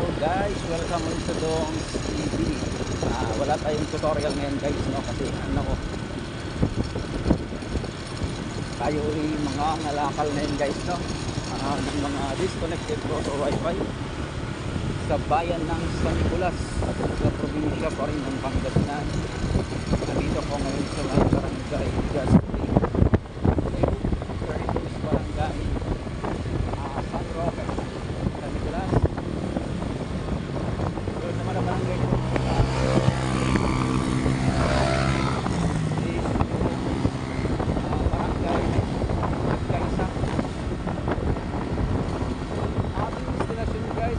Hello guys, welcome to Dong's TV. Wala tayong tutorial ngayon guys, no? Kasi tayo ay mga ngalakal na yun guys, no? Ng mga disconnected router wifi sa bayan ng San Nicolas, sa probinsya pa rin ng Pangasinan. Nandito ko ngayon sa may barangay Gaspi, barangay San Roque, San Nicolas. Doon naman ang barangay ko is barangay Nagkaisang. Ating destination guys,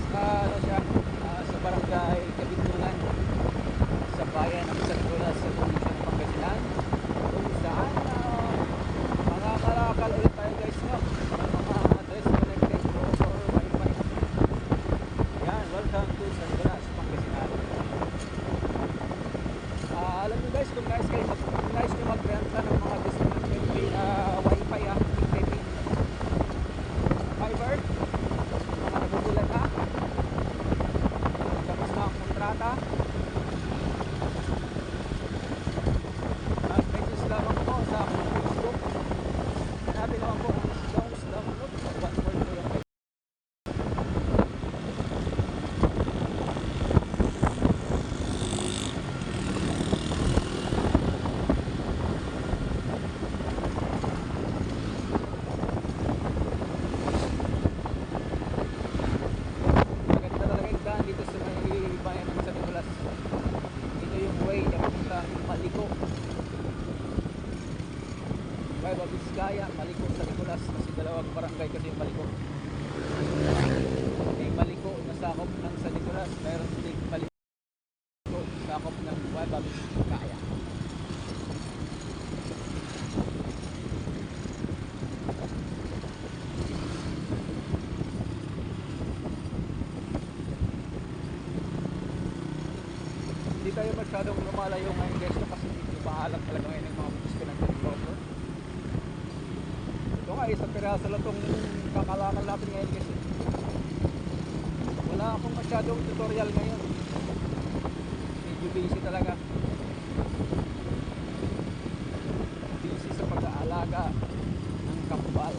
siya sa barangay Kabindungan, sa bayan ng San Nicolas, sa probinsya ng Pangasinan, kung saan mga kalakal ulit tayo guys, no? Mga disconnected router wifi. Yan, welcome to San Nicolas, Pangasinan. Alam nyo guys, kung nais nyo magrenta ng mga disconnected wifi, PKP, fiber, mga nagugulan na, tapos na ang kontrata, message lamang po sa Facebook. Hanapin naman po ang Dong's Download. One word po yung guys. Maganda talaga yung daan dito sa may bayan ng San Nicolas. Ito yung way na punta Maliko, Nueva Vizcaya, Maliko, San Nicolas. Kasi dalawang barangay kasi yung Maliko. May Maliko na sakop ng San Nicolas, mayroon din Maliko sakop ng Nueva Vizcaya. Hindi tayo masyadong lumalayo ngayon guys, no? Kasi hindi maalam talaga ngayon yung mga disconnected router. Ito nga, isang piraso lang itong kakalakal natin ngayon guys. Wala akong masyadong tutorial ngayon. Medyo busy talaga. Busy sa pag-aalaga ng kambal.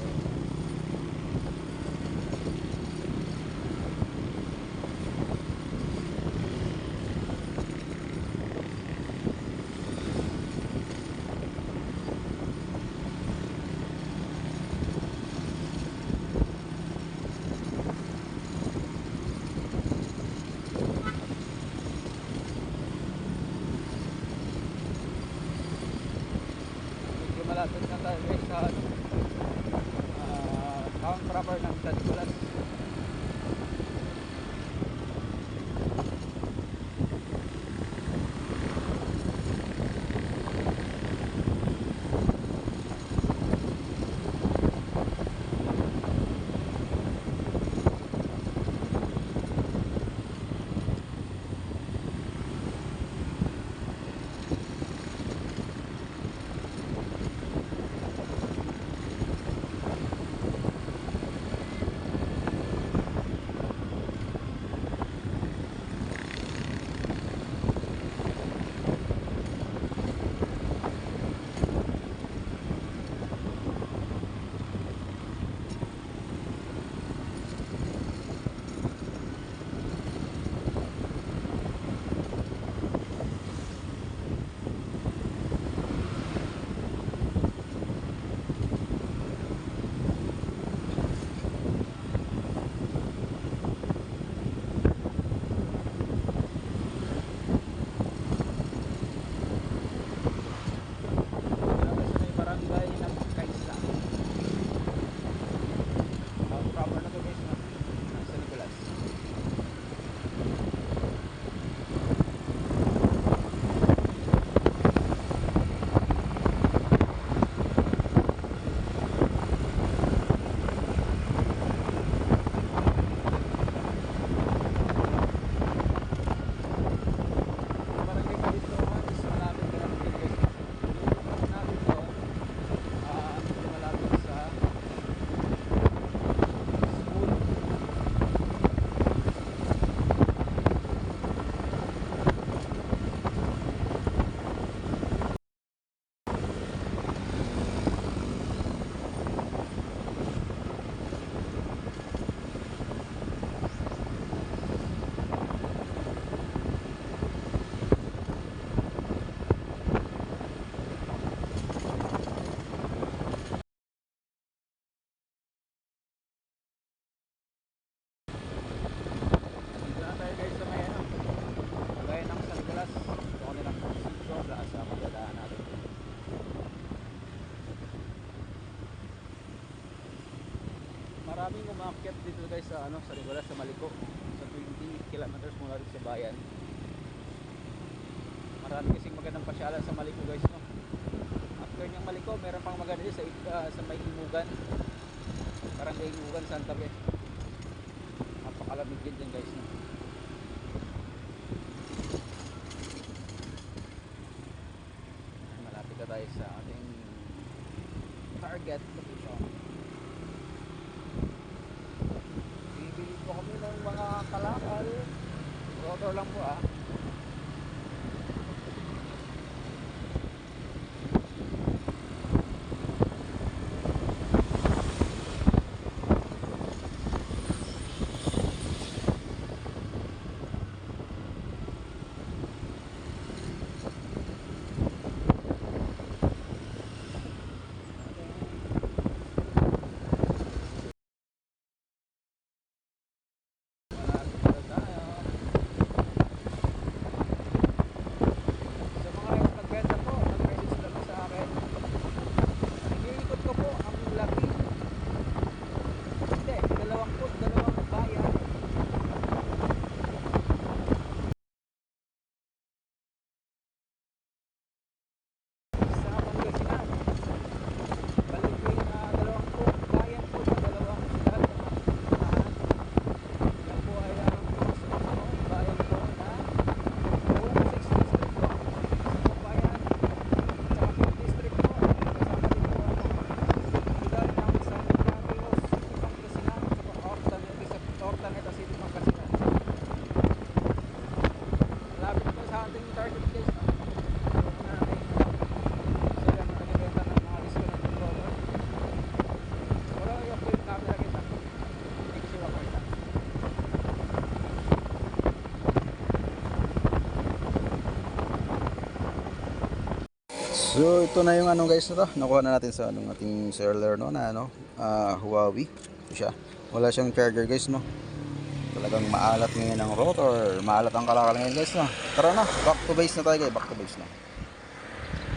umakyat dito guys sa ano, sa Rigola, sa Maliko, sa 20 kilometers mula dito sa bayan. Marami kasing magandang pasyalan sa Maliko guys, no. After niyang Maliko, meron pang maganda dito sa may Imugan. Barangay Imugan, Santa Fe. Napakalamig din dyan guys, no. Malapit na tayo sa ating target location. Bibili po kami ng mga kalakal. Rotor lang po ah. So ito na yung ano guys na to. Nakuha na natin sa anong ating seller no na ano, Huawei. Ito siya. Wala siyang charger guys no. Talagang maalat ngayon ang rotor. Maalat ang kalakal ngayon guys no. Tara na, back to base na tayo guys, back to base na.